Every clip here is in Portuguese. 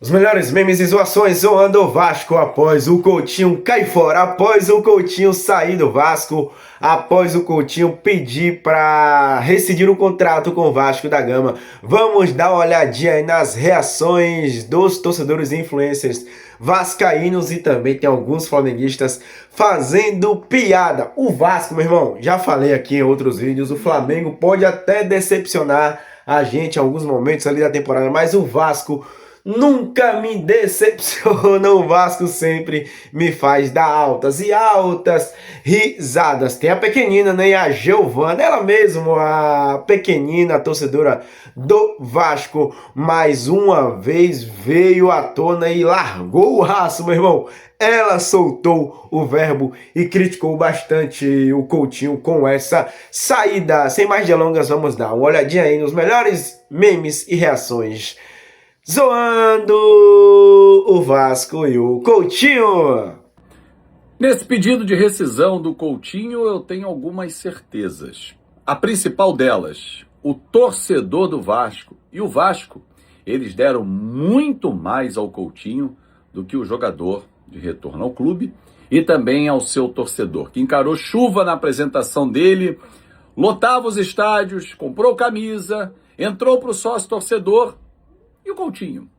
Os melhores memes e zoações zoando o Vasco após o Coutinho cair fora, após o Coutinho sair do Vasco, após o Coutinho pedir para rescindir o contrato com o Vasco da Gama. Vamos dar uma olhadinha aí nas reações dos torcedores e influencers vascaínos e também tem alguns flamenguistas fazendo piada. O Vasco, meu irmão, já falei aqui em outros vídeos, o Flamengo pode até decepcionar a gente em alguns momentos ali da temporada, mas o Vasco nunca me decepciona, o Vasco sempre me faz dar altas e altas risadas. Tem a pequenina, né, a Giovana, ela mesmo, a pequenina torcedora do Vasco, mais uma vez veio à tona e largou o raço, meu irmão. Ela soltou o verbo e criticou bastante o Coutinho com essa saída. Sem mais delongas, vamos dar uma olhadinha aí nos melhores memes e reações zoando o Vasco e o Coutinho. Nesse pedido de rescisão do Coutinho, eu tenho algumas certezas. A principal delas, o torcedor do Vasco e o Vasco, eles deram muito mais ao Coutinho do que o jogador de retorno ao clube e também ao seu torcedor, que encarou chuva na apresentação dele, lotava os estádios, comprou camisa, entrou para o sócio-torcedor. E o Coutinho?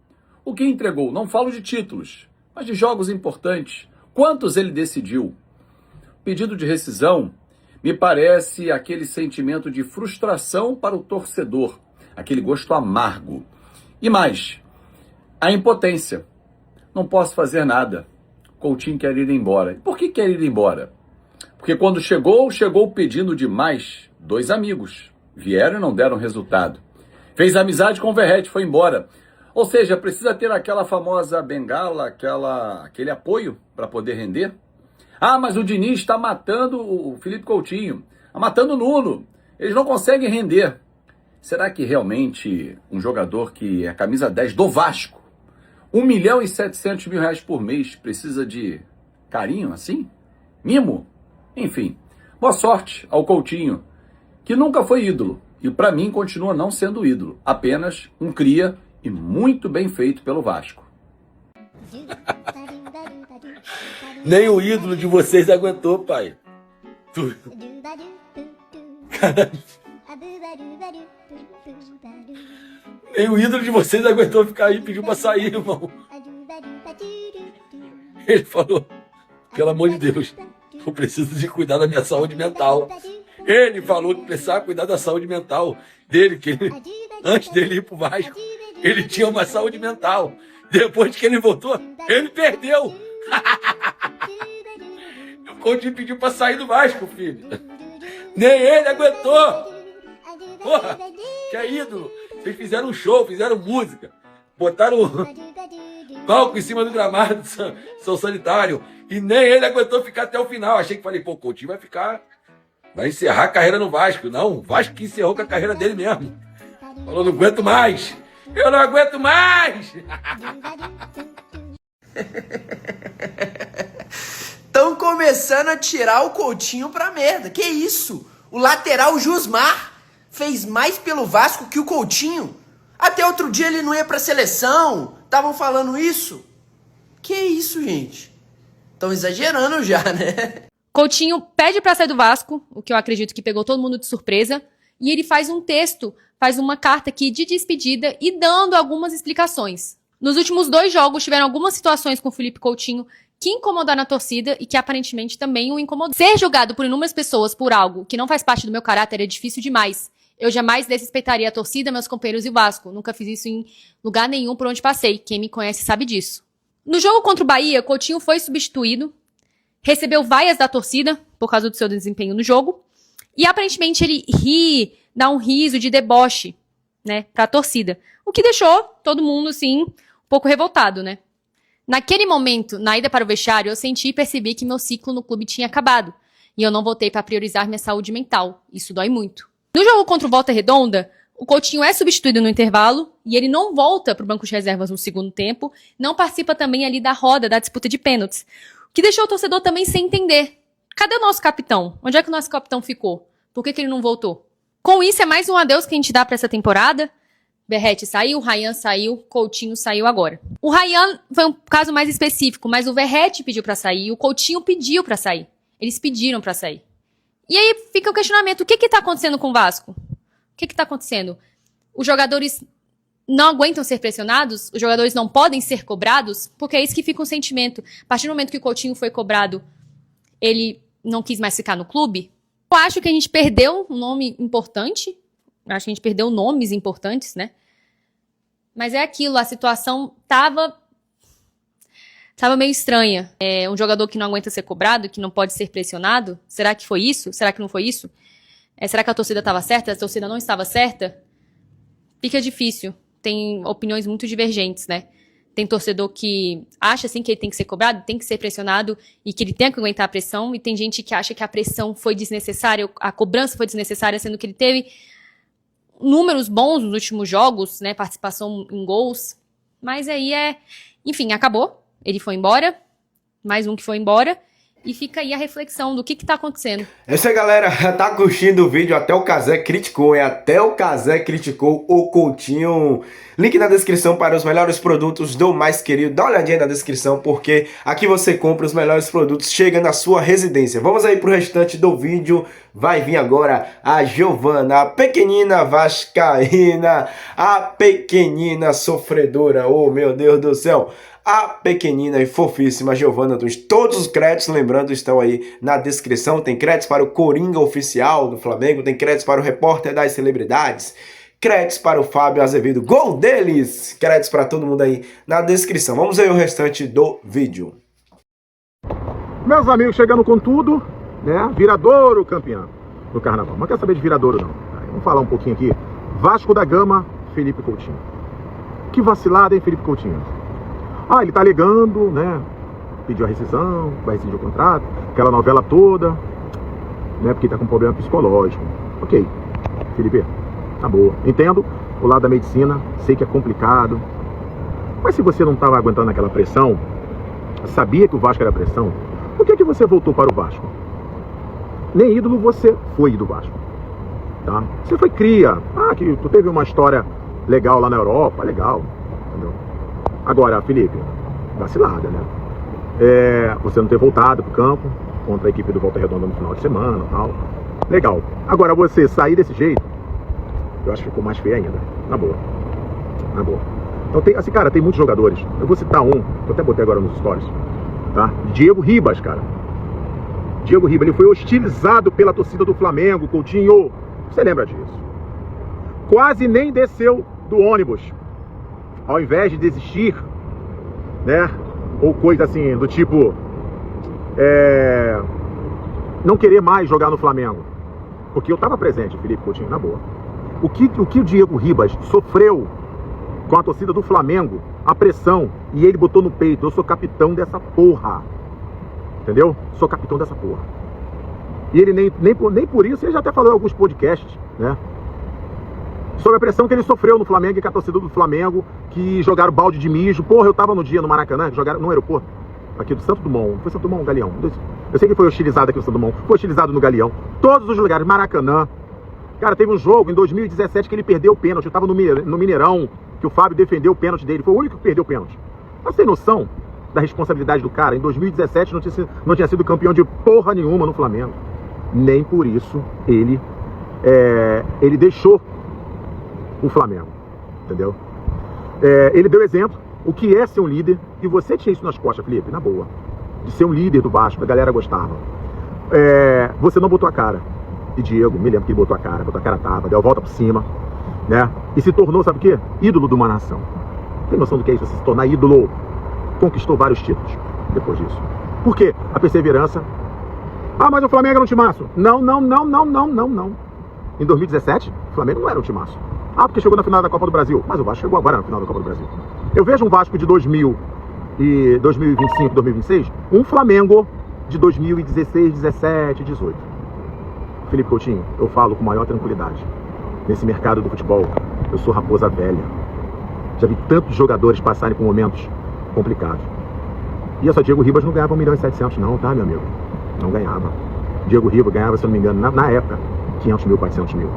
O que entregou? Não falo de títulos, mas de jogos importantes. Quantos ele decidiu? O pedido de rescisão me parece aquele sentimento de frustração para o torcedor, aquele gosto amargo. E mais, a impotência. Não posso fazer nada. Coutinho quer ir embora. E por que quer ir embora? Porque quando chegou pedindo demais. 2 amigos vieram e não deram resultado. Fez amizade com o Verratti, foi embora. Ou seja, precisa ter aquela famosa bengala, aquele apoio para poder render. Ah, mas o Diniz está matando o Felipe Coutinho, está matando o Nuno. Eles não conseguem render. Será que realmente um jogador que é camisa 10 do Vasco, 1.700.000 reais por mês, precisa de carinho assim? Mimo? Enfim, boa sorte ao Coutinho, que nunca foi ídolo. E para mim continua não sendo ídolo, apenas um cria e muito bem feito pelo Vasco. Nem o ídolo de vocês aguentou, pai. Caralho. Nem o ídolo de vocês aguentou ficar aí, pediu pra sair, irmão. Ele falou, pelo amor de Deus, eu preciso de cuidar da minha saúde mental. Ele falou que precisava cuidar da saúde mental dele, que ele, antes dele ir pro Vasco, ele tinha uma saúde mental. Depois que ele voltou, ele perdeu. O Coutinho pediu pra sair do Vasco, filho. Nem ele aguentou. Porra, que é ídolo. Vocês fizeram um show, fizeram música. Botaram palco em cima do gramado do São Sanitário. E nem ele aguentou ficar até o final. Achei que falei, pô, o Coutinho vai ficar... Vai encerrar a carreira no Vasco. Não, o Vasco que encerrou com a carreira dele mesmo. Falou, não aguento mais. Eu não aguento mais. Estão começando a tirar o Coutinho pra merda. Que isso? O lateral Jusmar fez mais pelo Vasco que o Coutinho. Até outro dia ele não ia pra seleção. Estavam falando isso. Que isso, gente? Estão exagerando já, né? Coutinho pede pra sair do Vasco, o que eu acredito que pegou todo mundo de surpresa, e ele faz um texto, faz uma carta aqui de despedida e dando algumas explicações. Nos últimos 2 jogos tiveram algumas situações com o Felipe Coutinho que incomodaram a torcida e que aparentemente também o incomodaram. Ser julgado por inúmeras pessoas por algo que não faz parte do meu caráter é difícil demais. Eu jamais desrespeitaria a torcida, meus companheiros e o Vasco. Nunca fiz isso em lugar nenhum por onde passei. Quem me conhece sabe disso. No jogo contra o Bahia, Coutinho foi substituído, recebeu vaias da torcida por causa do seu desempenho no jogo e aparentemente ele dá um riso de deboche, né, pra torcida. O que deixou todo mundo, assim, um pouco revoltado, né? Naquele momento, na ida para o vestiário, eu senti e percebi que meu ciclo no clube tinha acabado e eu não voltei para priorizar minha saúde mental. Isso dói muito. No jogo contra o Volta Redonda, o Coutinho é substituído no intervalo e ele não volta para o banco de reservas no segundo tempo, não participa também ali da roda da disputa de pênaltis, o que deixou o torcedor também sem entender. Cadê o nosso capitão? Onde é que o nosso capitão ficou? Por que ele não voltou? Com isso, é mais um adeus que a gente dá para essa temporada. Verratti saiu, o Ryan saiu, Coutinho saiu agora. O Ryan foi um caso mais específico, mas o Verratti pediu pra sair, o Coutinho pediu pra sair. Eles pediram pra sair. E aí fica o questionamento, o que tá acontecendo com o Vasco? O que tá acontecendo? Os jogadores não aguentam ser pressionados? Os jogadores não podem ser cobrados? Porque é isso que fica um sentimento. A partir do momento que o Coutinho foi cobrado, ele não quis mais ficar no clube? Eu acho que a gente perdeu um nome importante. Acho que a gente perdeu nomes importantes, né? Mas é aquilo, a situação tava meio estranha. É um jogador que não aguenta ser cobrado, que não pode ser pressionado. Será que foi isso? Será que não foi isso? Será que a torcida estava certa? A torcida não estava certa? Fica difícil. Tem opiniões muito divergentes, né? Tem torcedor que acha, assim, que ele tem que ser cobrado, tem que ser pressionado e que ele tem que aguentar a pressão. E tem gente que acha que a pressão foi desnecessária, a cobrança foi desnecessária, sendo que ele teve números bons nos últimos jogos, né? Participação em gols. Mas aí enfim, acabou. Ele foi embora. Mais um que foi embora. E fica aí a reflexão do que tá acontecendo. É isso aí, galera. Tá curtindo o vídeo? Até o Cazé criticou, Até o Cazé criticou o Coutinho. Link na descrição para os melhores produtos do Mais Querido. Dá uma olhadinha na descrição, porque aqui você compra os melhores produtos, chega na sua residência. Vamos aí pro restante do vídeo. Vai vir agora a Giovana, a pequenina vascaína, a pequenina sofredora. Oh, meu Deus do céu. A pequenina e fofíssima Giovana Tunes. Todos os créditos, lembrando, estão aí na descrição. Tem créditos para o Coringa Oficial do Flamengo, tem créditos para o Repórter das Celebridades, créditos para o Fábio Azevedo, gol deles! Créditos para todo mundo aí na descrição. Vamos ver o restante do vídeo. Meus amigos, chegando com tudo, né? Viradouro campeão do Carnaval. Não quer saber de Viradouro, não. Vamos falar um pouquinho aqui. Vasco da Gama, Felipe Coutinho. Que vacilada, hein, Felipe Coutinho? Ele tá alegando, né? Pediu a rescisão, vai rescindir o contrato, aquela novela toda, né? Porque tá com problema psicológico. Ok, Felipe, tá boa. Entendo o lado da medicina, sei que é complicado. Mas se você não tava aguentando aquela pressão, sabia que o Vasco era pressão, por que você voltou para o Vasco? Nem ídolo você foi do Vasco, tá? Você foi cria. Que tu teve uma história legal lá na Europa, legal, entendeu? Agora, Felipe, vacilada, né? Você não ter voltado pro campo contra a equipe do Volta Redonda no final de semana e tal. Legal. Agora, você sair desse jeito, eu acho que ficou mais feio ainda. Na boa. Na boa. Então, cara, tem muitos jogadores. Eu vou citar um, que eu até botei agora nos stories, tá? Diego Ribas, cara. Diego Ribas, ele foi hostilizado pela torcida do Flamengo, Coutinho. Você lembra disso? Quase nem desceu do ônibus. Ao invés de desistir, né? Ou coisa assim, do tipo não querer mais jogar no Flamengo. Porque eu tava presente, Felipe Coutinho, na boa. O que o Diego Ribas sofreu com a torcida do Flamengo, a pressão, e ele botou no peito: eu sou capitão dessa porra. Entendeu? Sou capitão dessa porra. E ele nem por isso, ele já até falou em alguns podcasts, né? Sobre a pressão que ele sofreu no Flamengo e com a torcida do Flamengo, que jogaram balde de mijo. Porra, eu tava no dia no Maracanã, jogaram no aeroporto, aqui do Santo Dumont. Foi Santo Dumont, Galeão. Eu sei que foi hostilizado aqui no Santo Dumont, foi hostilizado no Galeão. Todos os lugares, Maracanã. Cara, teve um jogo em 2017 que ele perdeu o pênalti. Eu tava no Mineirão, que o Fábio defendeu o pênalti dele. Foi o único que perdeu o pênalti. Mas tem noção da responsabilidade do cara? Em 2017 não tinha sido campeão de porra nenhuma no Flamengo. Nem por isso ele deixou o Flamengo, entendeu? Ele deu exemplo, o que é ser um líder, e você tinha isso nas costas, Felipe, na boa, de ser um líder do Vasco, a galera gostava. Você não botou a cara, e Diego, me lembro que ele botou a cara tava, deu a volta por cima, né? E se tornou, sabe o quê? Ídolo de uma nação. Tem noção do que é isso? Você se tornar ídolo? Conquistou vários títulos depois disso. Por quê? A perseverança. Mas o Flamengo era um timaço. Não. Em 2017, o Flamengo não era um timaço. Porque chegou na final da Copa do Brasil. Mas o Vasco chegou agora na final da Copa do Brasil. Eu vejo um Vasco de 2025, 2026, um Flamengo de 2016, 17, 18. Felipe Coutinho, eu falo com maior tranquilidade. Nesse mercado do futebol, eu sou raposa velha. Já vi tantos jogadores passarem por momentos complicados. E essa Diego Ribas não ganhava 1.700.000 não, tá, meu amigo? Não ganhava. Diego Ribas ganhava, se eu não me engano, na época, 500 mil, 400 mil.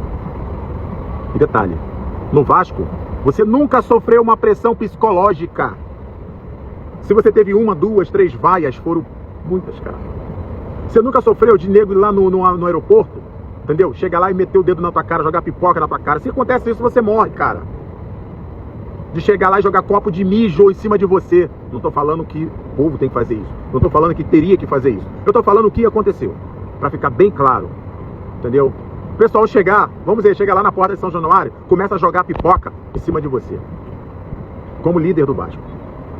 E detalhe, no Vasco, Você nunca sofreu uma pressão psicológica. Se você teve uma, duas, três vaias, foram muitas, cara. Você nunca sofreu de nego ir lá no aeroporto, entendeu? Chega lá e meter o dedo na tua cara, jogar pipoca na tua cara. Se acontece isso, você morre, cara. De chegar lá e jogar copo de mijo em cima de você. Não tô falando que o povo tem que fazer isso. Não tô falando que teria que fazer isso. Eu tô falando o que aconteceu. Pra ficar bem claro. Entendeu? O pessoal chegar, vamos dizer, chega lá na porta de São Januário, começa a jogar pipoca em cima de você. Como líder do Vasco.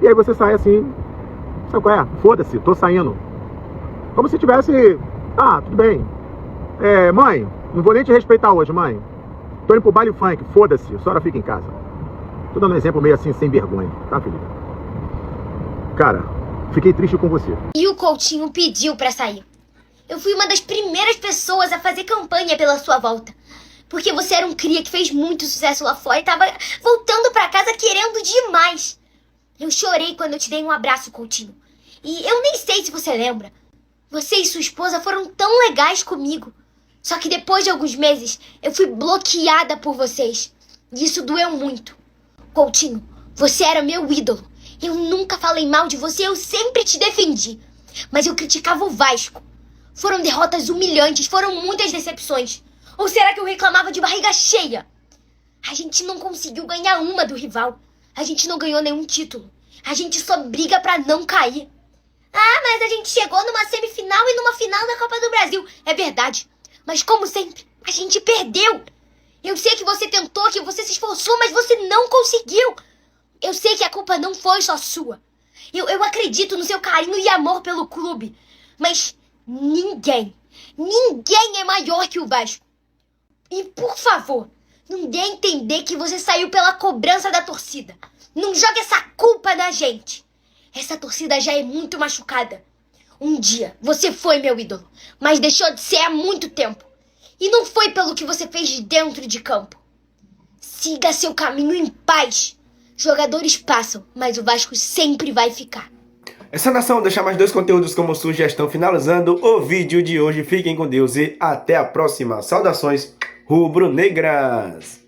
E aí você sai assim, sabe qual é? Foda-se, tô saindo. Como se tivesse, tudo bem. Mãe, não vou nem te respeitar hoje, mãe. Tô indo pro baile funk, foda-se, a senhora fica em casa. Tô dando um exemplo meio assim, sem vergonha, tá, Felipe? Cara, fiquei triste com você. E o Coutinho pediu pra sair. Eu fui uma das primeiras pessoas a fazer campanha pela sua volta. Porque você era um cria que fez muito sucesso lá fora e tava voltando pra casa querendo demais. Eu chorei quando eu te dei um abraço, Coutinho. E eu nem sei se você lembra. Você e sua esposa foram tão legais comigo. Só que depois de alguns meses, eu fui bloqueada por vocês. E isso doeu muito. Coutinho, você era meu ídolo. Eu nunca falei mal de você, eu sempre te defendi. Mas eu criticava o Vasco. Foram derrotas humilhantes, foram muitas decepções. Ou será que eu reclamava de barriga cheia? A gente não conseguiu ganhar uma do rival. A gente não ganhou nenhum título. A gente só briga pra não cair. Mas a gente chegou numa semifinal e numa final da Copa do Brasil. É verdade. Mas como sempre, a gente perdeu. Eu sei que você tentou, que você se esforçou, mas você não conseguiu. Eu sei que a culpa não foi só sua. Eu acredito no seu carinho e amor pelo clube. Mas ninguém é maior que o Vasco. E por favor, não dê a entender que você saiu pela cobrança da torcida. Não jogue essa culpa na gente. Essa torcida já é muito machucada. Um dia você foi meu ídolo, mas deixou de ser há muito tempo. E não foi pelo que você fez dentro de campo. Siga seu caminho em paz. Jogadores passam, mas o Vasco sempre vai ficar. Essa nação deixa mais 2 conteúdos como sugestão finalizando o vídeo de hoje. Fiquem com Deus e até a próxima. Saudações rubro-negras.